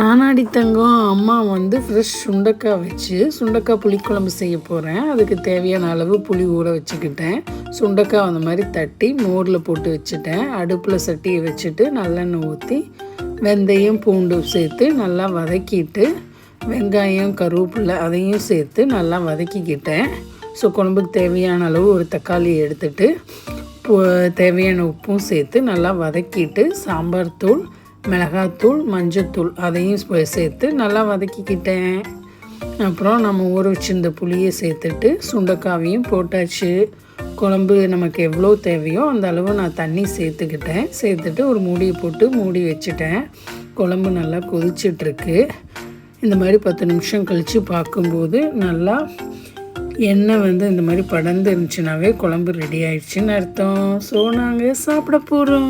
நானாடி தங்கம், அம்மா ஃப்ரெஷ் சுண்டக்காய் வச்சு சுண்டக்காய் புளிக்குழம்பு செய்ய போகிறேன். அதுக்கு தேவையான அளவு புளி ஊற வச்சுக்கிட்டேன். சுண்டக்காய் அந்த மாதிரி தட்டி மோரில் போட்டு வச்சுட்டேன். அடுப்பில் சட்டியை வச்சுட்டு நல்லெண்ணெய் ஊற்றி வெந்தயம் பூண்டு சேர்த்து நல்லா வதக்கிட்டு வெங்காயம் கருவேப்பிலை அதையும் சேர்த்து நல்லா வதக்கிக்கிட்டேன். ஸோ குழம்புக்கு தேவையான அளவு ஒரு தக்காளி எடுத்துட்டு தேவையான உப்பும் சேர்த்து நல்லா வதக்கிட்டு சாம்பார் தூள் மிளகாத்தூள் மஞ்சத்தூள் அதையும் சேர்த்து நல்லா வதக்கிக்கிட்டேன். அப்புறம் நம்ம ஊற வச்சிருந்த புளியை சேர்த்துட்டு சுண்டைக்காவையும் போட்டாச்சு. குழம்பு நமக்கு எவ்வளோ தேவையோ அந்த அளவு நான் தண்ணி சேர்த்துட்டு ஒரு மூடியை போட்டு மூடி வச்சுட்டேன். குழம்பு நல்லா கொதிச்சிட்ருக்கு. இந்த மாதிரி 10 நிமிஷம் கழித்து பார்க்கும்போது நல்லா எண்ணெய் இந்த மாதிரி படர்ந்து இருந்துச்சுனாவே குழம்பு ரெடி ஆயிடுச்சுன்னு அர்த்தம். ஸோ நாங்கள் சாப்பிட போகிறோம்.